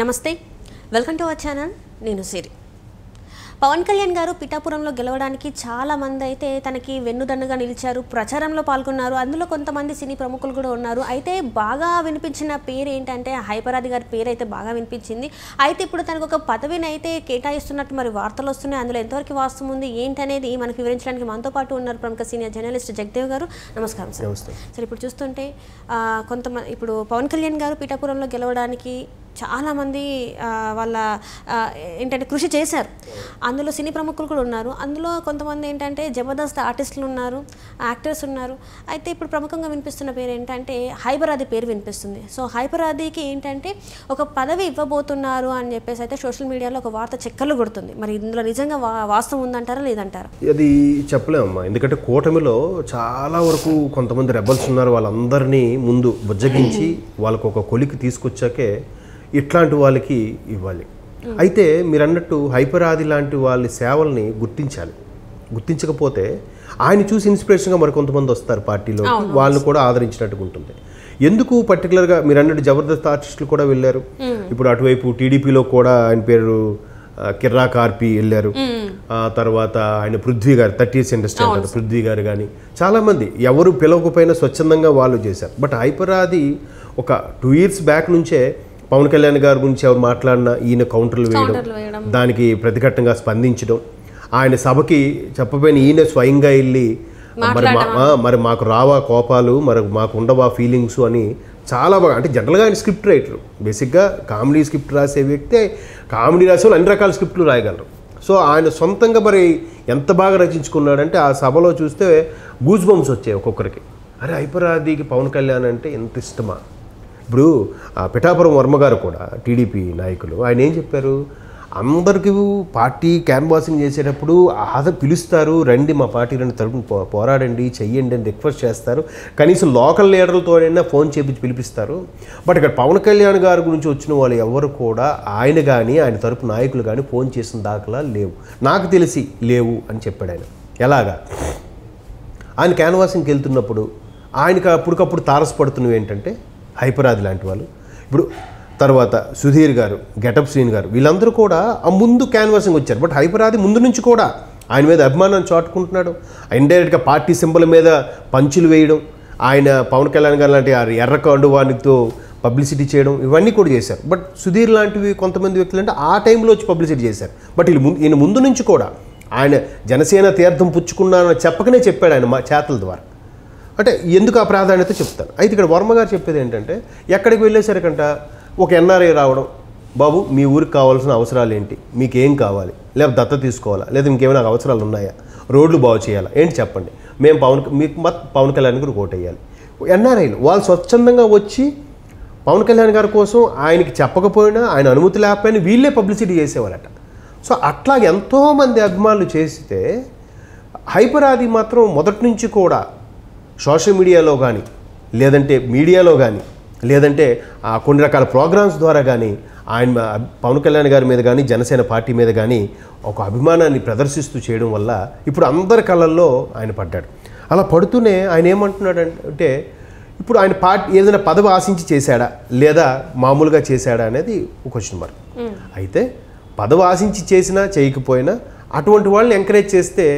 నమస్తే, welcome to our channel. నేను సిరి. పవన్ కళ్యాణ్ గారు పిఠాపురంలో గెలవడానికి చాలామంది అయితే తనకి వెన్నుదన్నుగా నిలిచారు, ప్రచారంలో పాల్గొన్నారు. అందులో కొంతమంది సినీ ప్రముఖులు కూడా ఉన్నారు. అయితే బాగా వినిపించిన పేరు ఏంటంటే హైపరాది గారి పేరు అయితే బాగా వినిపించింది. అయితే ఇప్పుడు తనకు ఒక పదవిని అయితే కేటాయిస్తున్నట్టు మరి వార్తలు వస్తున్నాయి. అందులో ఎంతవరకు వాస్తవం ఉంది ఏంటనేది మనకు వివరించడానికి మనతో పాటు ఉన్నారు ప్రముఖ సీనియర్ జర్నలిస్ట్ జగదేవ్ గారు. నమస్కారం సార్. సార్, ఇప్పుడు చూస్తుంటే కొంతమంది ఇప్పుడు పవన్ కళ్యాణ్ గారు పిఠాపురంలో గెలవడానికి చాలామంది వాళ్ళ ఏంటంటే కృషి చేశారు. అందులో సినీ ప్రముఖులు కూడా ఉన్నారు. అందులో కొంతమంది ఏంటంటే జబర్దస్త్ ఆర్టిస్టులు ఉన్నారు, యాక్టర్స్ ఉన్నారు. అయితే ఇప్పుడు ప్రముఖంగా వినిపిస్తున్న పేరు ఏంటంటే హైపరాది పేరు వినిపిస్తుంది. సో హైపరాదికి ఏంటంటే ఒక పదవి ఇవ్వబోతున్నారు అని చెప్పేసి అయితే సోషల్ మీడియాలో ఒక వార్త చెక్కర్లు కొడుతుంది. మరి ఇందులో నిజంగా వాస్తవం ఉందంటారా లేదంటారా? అది చెప్పలేమమ్మా, ఎందుకంటే కూటమిలో చాలా వరకు కొంతమంది రెబల్స్ ఉన్నారు. వాళ్ళందరినీ ముందు బుజ్జగించి వాళ్ళకు ఒక కొలికి తీసుకొచ్చాకే ఇట్లాంటి వాళ్ళకి ఇవ్వాలి. అయితే మీరు అన్నట్టు హైపరాది లాంటి వాళ్ళ సేవల్ని గుర్తించాలి. గుర్తించకపోతే ఆయన చూసి ఇన్స్పిరేషన్గా మరి కొంతమంది వస్తారు పార్టీలో, వాళ్ళని కూడా ఆదరించినట్టుగా ఉంటుంది. ఎందుకు పర్టికులర్గా మీరు అన్నట్టు జబర్దస్త్ ఆర్టిస్టులు కూడా వెళ్ళారు. ఇప్పుడు అటువైపు టీడీపీలో కూడా ఆయన పేరు కిర్రా కార్పి వెళ్ళారు. తర్వాత ఆయన పృథ్వీ గారు 30 ఇండస్ట్రీ అంటారు, పృథ్వీ గారు కానీ చాలామంది ఎవరు పిలవకపోయినా స్వచ్ఛందంగా వాళ్ళు చేశారు. బట్ హైపరాది ఒక 2 years బ్యాక్ నుంచే పవన్ కళ్యాణ్ గారి గురించి ఎవరు మాట్లాడినా ఈయన కౌంటర్లు వేయడం, దానికి ప్రతిఘటనగా స్పందించడం, ఆయన సభకి చెప్పబోయిన ఈయన స్వయంగా వెళ్ళి మరి మాకు రావా కోపాలు, మరి మాకు ఉండవా ఫీలింగ్స్ అని చాలా బాగా, అంటే జనరల్గా ఆయన స్క్రిప్ట్ రైటరు, బేసిక్గా కామెడీ స్క్రిప్ట్ రాసే వ్యక్తి. కామెడీ రాసే వాళ్ళు అన్ని రకాల స్క్రిప్ట్లు రాయగలరు. సో ఆయన సొంతంగా మరి ఎంత బాగా రచించుకున్నాడంటే ఆ సభలో చూస్తే గూజ్ బంప్స్ వచ్చాయి ఒక్కొక్కరికి. అరే హైపరాదికి పవన్ కళ్యాణ్ అంటే ఎంత ఇష్టమా. ఇప్పుడు పిఠాపురం వర్మ గారు కూడా టీడీపీ నాయకులు ఆయన ఏం చెప్పారు, అందరికీ పార్టీ క్యాన్వాసింగ్ చేసేటప్పుడు పిలుస్తారు, రండి మా పార్టీ రండి, తరపున పోరాడండి, చెయ్యండి అని రిక్వెస్ట్ చేస్తారు. కనీసం లోకల్ లీడర్లతోనైనా ఫోన్ చేపించి పిలిపిస్తారు. బట్ ఇక్కడ పవన్ కళ్యాణ్ గారి గురించి వచ్చిన వాళ్ళు ఎవరు కూడా ఆయన కానీ ఆయన తరపు నాయకులు కానీ ఫోన్ చేసిన దాఖలా లేవు, నాకు తెలిసి లేవు అని చెప్పాడు ఆయన. ఎలాగా ఆయన క్యాన్వాసింగ్కి వెళ్తున్నప్పుడు ఆయనకు అప్పటికప్పుడు తారసపడుతున్నవి ఏంటంటే హైపరాది లాంటి వాళ్ళు. ఇప్పుడు తర్వాత సుధీర్ గారు, గెటప్ శ్రీన్ గారు, వీళ్ళందరూ కూడా ఆ ముందు క్యాన్వాసింగ్ వచ్చారు. బట్ హైపరాది ముందు నుంచి కూడా ఆయన మీద అభిమానాన్ని చాటుకుంటున్నాడు. ఇండైరెక్ట్గా పార్టీ సింబల్ మీద పంచులు వేయడం, ఆయన పవన్ కళ్యాణ్ గారు లాంటి ఎర్ర కండువానితో పబ్లిసిటీ చేయడం, ఇవన్నీ కూడా చేశారు. బట్ సుధీర్ లాంటివి కొంతమంది వ్యక్తులు అంటే ఆ టైంలో వచ్చి పబ్లిసిటీ చేశారు. బట్ ఈయన ముందు నుంచి కూడా ఆయన జనసేన తీర్థం పుచ్చుకున్నానని చెప్పకనే చెప్పాడు ఆయన మా చేతల ద్వారా. అంటే ఎందుకు ఆ ప్రాధాన్యత చెప్తాను. అయితే ఇక్కడ వర్మ గారు చెప్పేది ఏంటంటే ఎక్కడికి వెళ్ళేసరికంట ఒక ఎన్ఆర్ఐ రావడం, బాబు మీ ఊరికి కావాల్సిన అవసరాలు ఏంటి, మీకేం కావాలి, లేకపోతే దత్త తీసుకోవాలా, లేదా ఇంకేమైనా అవసరాలు ఉన్నాయా, రోడ్లు బాగు చేయాలా, ఏంటి చెప్పండి, మేము పవన్ కళ్యాణ్ గారికి ఓటు వేయాలి. ఎన్ఆర్ఐలు వాళ్ళు స్వచ్ఛందంగా వచ్చి పవన్ కళ్యాణ్ గారి కోసం ఆయనకి చెప్పకపోయినా ఆయన అనుమతి లేకపోయినా వీళ్ళే పబ్లిసిటీ చేసేవాళ్ళట. సో అట్లా ఎంతోమంది అభిమానులు చేస్తే హైపరాది మాత్రం మొదటి నుంచి కూడా సోషల్ మీడియాలో కానీ లేదంటే మీడియాలో కానీ లేదంటే కొన్ని రకాల ప్రోగ్రామ్స్ ద్వారా కానీ ఆయన పవన్ కళ్యాణ్ గారి మీద కానీ జనసేన పార్టీ మీద కానీ ఒక అభిమానాన్ని ప్రదర్శిస్తూ చేయడం వల్ల ఇప్పుడు అందరి కళ్ళల్లో ఆయన పడ్డాడు. అలా పడుతూనే ఆయన ఏమంటున్నాడు అంటే ఇప్పుడు ఆయన పార్టీ ఏదైనా పదవి ఆశించి చేశాడా లేదా మామూలుగా చేశాడా అనేది ఒక క్వశ్చన్ మార్క్. అయితే పదవి ఆశించి చేసినా చేయకపోయినా అటువంటి వాళ్ళని ఎంకరేజ్ చేస్తే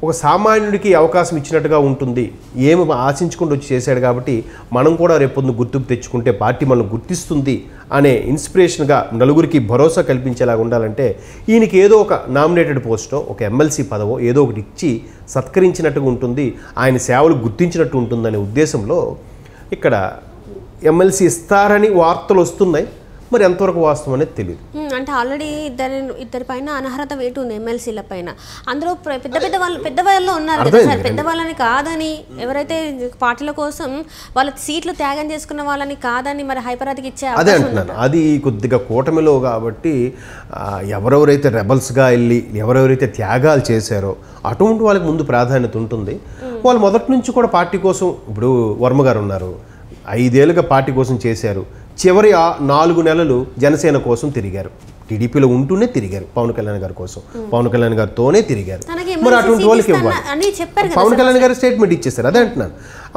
ఒక సామాన్యుడికి అవకాశం ఇచ్చినట్టుగా ఉంటుంది. ఏమి ఆశించుకుంటూ వచ్చి చేశాడు కాబట్టి మనం కూడా రేపొద్దు గుర్తుకు తెచ్చుకుంటే పార్టీ మనం గుర్తిస్తుంది అనే ఇన్స్పిరేషన్గా నలుగురికి భరోసా కల్పించేలాగా ఉండాలంటే ఈయనకి ఏదో ఒక నామినేటెడ్ పోస్టో ఒక ఎమ్మెల్సీ పదవో ఏదో ఒకటి ఇచ్చి సత్కరించినట్టుగా ఉంటుంది, ఆయన సేవలు గుర్తించినట్టు ఉంటుందనే ఉద్దేశంలో ఇక్కడ ఎమ్మెల్సీ ఇస్తారని వార్తలు వస్తున్నాయి. మరి ఎంతవరకు వాస్తవం అనేది తెలియదు. అంటే ఆల్రెడీ ఇద్దరి పైన అనర్హత వేటు ఉంది ఎమ్మెల్సీల పైన. అందులో పెద్దవాళ్ళు ఉన్నారు కదా సార్, పెద్దవాళ్ళని కాదని ఎవరైతే పార్టీల కోసం వాళ్ళ సీట్లు త్యాగం చేసుకున్న వాళ్ళని కాదని మరి హైపరాదికి ఇచ్చే అదే అంటున్నాను. అది కొద్దిగా కూటమిలో కాబట్టి ఎవరెవరైతే రెబల్స్గా వెళ్ళి ఎవరెవరైతే త్యాగాలు చేశారో అటువంటి వాళ్ళకి ముందు ప్రాధాన్యత ఉంటుంది. వాళ్ళు మొదటి నుంచి కూడా పార్టీ కోసం, ఇప్పుడు వర్మ గారు ఉన్నారు, 5 ఏళ్ళుగా పార్టీ కోసం చేశారు, చివరి 4 నెలలు జనసేన కోసం తిరిగారు. టీడీపీలో ఉంటూనే తిరిగారు పవన్ కళ్యాణ్ గారి కోసం, పవన్ కళ్యాణ్ గారితోనే తిరిగారు. తనకి మరి అటువంటి వాళ్ళకి ఇవ్వాలి. అని చెప్పారు కదా పవన్ కళ్యాణ్ గారు స్టేట్మెంట్ ఇచ్చేస్తారు, అదే అంటున్నాను.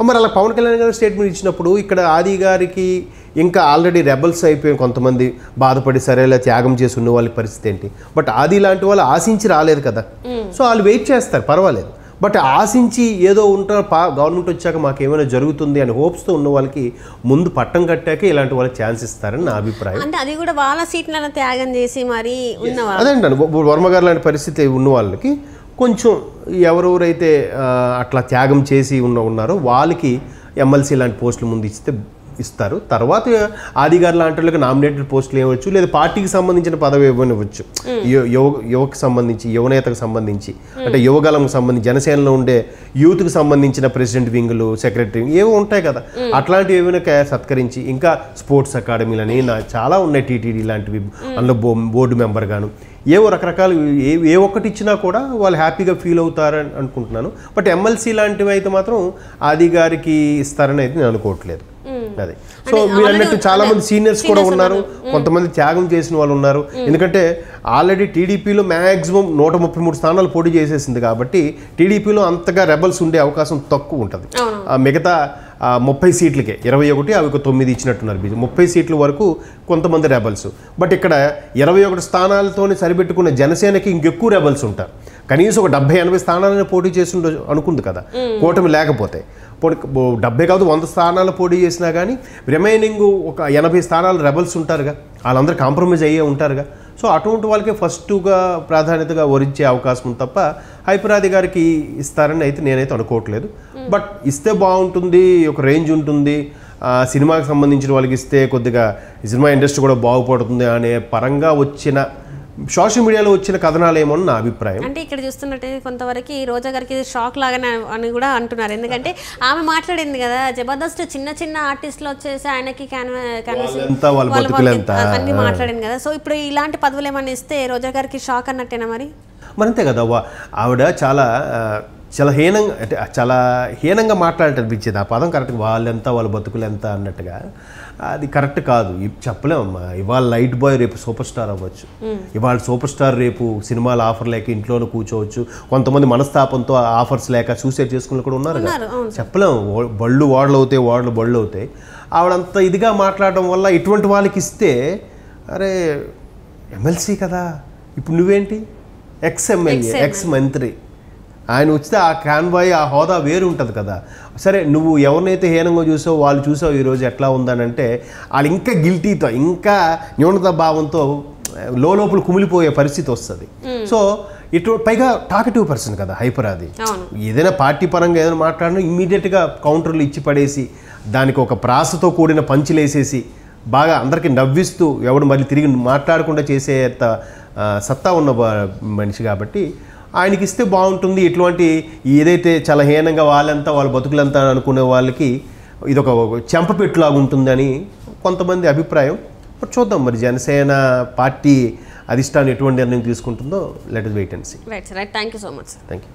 మరి అలా పవన్ కళ్యాణ్ గారు స్టేట్మెంట్ ఇచ్చినప్పుడు ఇక్కడ ఆది గారికి ఇంకా ఆల్రెడీ రెబల్స్ అయిపోయి కొంతమంది బాధపడి సరేలా త్యాగం చేసి ఉన్న వాళ్ళ పరిస్థితి ఏంటి? బట్ ఆది లాంటి వాళ్ళు ఆశించి రాలేదు కదా, సో వాళ్ళు వెయిట్ చేస్తారు, పర్వాలేదు. బట్ ఆశించి ఏదో ఉంటారు గవర్నమెంట్ వచ్చాక మాకు ఏమైనా జరుగుతుంది అని హోప్స్తో ఉన్న వాళ్ళకి ముందు పట్టం కట్టాక ఇలాంటి వాళ్ళకి ఛాన్స్ ఇస్తారని నా అభిప్రాయం. అంటే అది కూడా వాళ్ళ సీట్లను త్యాగం చేసి మరి ఉన్నవాళ్ళు, అదేంటండి వర్మ గారు లాంటి పరిస్థితి ఉన్న వాళ్ళకి కొంచెం ఎవరెవరైతే అట్లా త్యాగం చేసి ఉన్నారో వాళ్ళకి ఎమ్మెల్సీ లాంటి పోస్టులు ముందు ఇస్తారు. తర్వాత ఆది గారు లాంటి వాళ్ళకి నామినేటెడ్ పోస్టులు ఇవ్వచ్చు, లేదా పార్టీకి సంబంధించిన పదవి ఇవ్వనివ్వచ్చు. యువకు సంబంధించి, యువనేతకు సంబంధించి, అంటే యువగలంకు సంబంధించి, జనసేనలో ఉండే యూత్కి సంబంధించిన ప్రెసిడెంట్ వింగులు, సెక్రటరీ ఏవో ఉంటాయి కదా, అట్లాంటివి ఏమైనా సత్కరించి, ఇంకా స్పోర్ట్స్ అకాడమీలని చాలా ఉన్నాయి టీటీడీ లాంటివి, అందులో బోర్డు మెంబర్ గాను ఏవో రకరకాలు ఏ ఒక్కటి ఇచ్చినా కూడా వాళ్ళు హ్యాపీగా ఫీల్ అవుతారని అనుకుంటున్నాను. బట్ ఎమ్మెల్సీ లాంటివి అయితే మాత్రం ఆది గారికి ఇస్తారని అయితే నేను అనుకోవట్లేదు. అది సో మీరు అన్నట్టు చాలా మంది సీనియర్స్ కూడా ఉన్నారు, కొంతమంది త్యాగం చేసిన వాళ్ళు ఉన్నారు. ఎందుకంటే ఆల్రెడీ టీడీపీలో మ్యాక్సిమం 133 స్థానాలు పోటీ చేసేసింది కాబట్టి టీడీపీలో అంతగా రెబల్స్ ఉండే అవకాశం తక్కువ ఉంటుంది. మిగతా 30 సీట్లకే 21 అవి 9 ఇచ్చినట్టున్నారు బీజేపీ. 30 సీట్ల వరకు కొంతమంది రెబల్స్. బట్ ఇక్కడ 21 స్థానాలతోనే సరిపెట్టుకున్న జనసేనకి ఇంకెక్కువ రెబల్స్ ఉంటారు. కనీసం ఒక 70-80 స్థానాలను పోటీ చేసి అనుకుంది కదా కూటమి లేకపోతే. 70 కాదు 100 స్థానాలు పోటీ చేసినా కానీ రిమైనింగ్ ఒక 80 స్థానాలు రెబల్స్ ఉంటారుగా, వాళ్ళందరూ కాంప్రమైజ్ అయ్యే ఉంటారుగా. సో అటువంటి వాళ్ళకే ఫస్ట్గా ప్రాధాన్యతగా వరించే అవకాశం ఉంది తప్ప హైపరాది గారికి ఇస్తారని అయితే నేనైతే అనుకోవట్లేదు. బట్ ఇస్తే బాగుంటుంది, ఒక రేంజ్ ఉంటుంది, సినిమాకి సంబంధించిన వాళ్ళకి ఇస్తే కొద్దిగా సినిమా ఇండస్ట్రీ కూడా బాగుపడుతుంది అనే పరంగా వచ్చిన సోషల్ మీడియాలో వచ్చిన కథనాలు ఏమో నా అభిప్రాయం. అంటే ఇక్కడ చూస్తున్నట్టే కొంతవరకు రోజా గారికి షాక్ లాగానే అని కూడా అంటున్నారు. ఎందుకంటే ఆమె మాట్లాడింది కదా, జబర్దస్త్ చిన్న చిన్న ఆర్టిస్టులు వచ్చేసి ఆయనకి అన్ని మాట్లాడింది కదా. సో ఇప్పుడు ఇలాంటి పదవులు ఏమన్నా ఇస్తే రోజా గారికి షాక్ అన్నట్టేనా మరి? మరంతే కదా, ఆవిడ చాలా హీనంగా, అంటే చాలా హీనంగా మాట్లాడితే అనిపించేది. ఆ పదం కరెక్ట్గా వాళ్ళెంత వాళ్ళ బతుకులు ఎంత అన్నట్టుగా అది కరెక్ట్ కాదు, చెప్పలేమమ్మా. ఇవాళ లైట్ బాయ్ రేపు సూపర్ స్టార్ అవ్వచ్చు, ఇవాళ సూపర్ స్టార్ రేపు సినిమాలు ఆఫర్ లేక ఇంట్లోనే కూర్చోవచ్చు. కొంతమంది మనస్తాపంతో ఆఫర్స్ లేక సూసైడ్ చేసుకుని కూడా ఉన్నారు కదా, చెప్పలేము. బళ్ళు ఓడలు అవుతాయి, ఓడలు బళ్ళు అవుతాయి. ఆవిడంత ఇదిగా మాట్లాడడం వల్ల ఇటువంటి వాళ్ళకి ఇస్తే, అరే ఎమ్మెల్సీ కదా, ఇప్పుడు నువ్వేంటి ఎక్స్ ఎమ్మెల్యే, ఎక్స్ మంత్రి, ఆయన వచ్చితే ఆ కాన్వాయ్ ఆ హోదా వేరు ఉంటుంది కదా. సరే నువ్వు ఎవరినైతే హీనంగా చూసావు వాళ్ళు చూసావు ఈరోజు ఎట్లా ఉందనంటే వాళ్ళు ఇంకా గిల్టీతో, ఇంకా న్యూనత భావంతో లోపల కుమిలిపోయే పరిస్థితి వస్తుంది. సో పైగా టాకటివ్ పర్సన్ కదా హైపరాది. ఏదైనా పార్టీ పరంగా ఏదైనా మాట్లాడినా ఇమ్మీడియట్గా కౌంటర్లు ఇచ్చి పడేసి దానికి ఒక ప్రాసతో కూడిన పంచులేసేసి బాగా అందరికీ నవ్విస్తూ ఎవడు మళ్ళీ తిరిగి మాట్లాడకుండా చేసేంత సత్తా ఉన్న మనిషి కాబట్టి ఆయనకి ఇస్తే బాగుంటుంది. ఇటువంటి ఏదైతే చాలా హీనంగా వాళ్ళంతా వాళ్ళ బతుకులంతా అనుకునే వాళ్ళకి ఇదొక చెంపపెట్టులాగా ఉంటుందని కొంతమంది అభిప్రాయం. చూద్దాం మరి జనసేన పార్టీ అధిష్టానం ఎటువంటి నిర్ణయం తీసుకుంటుందో. Let us wait and see. Right, thank you so much. Thank you.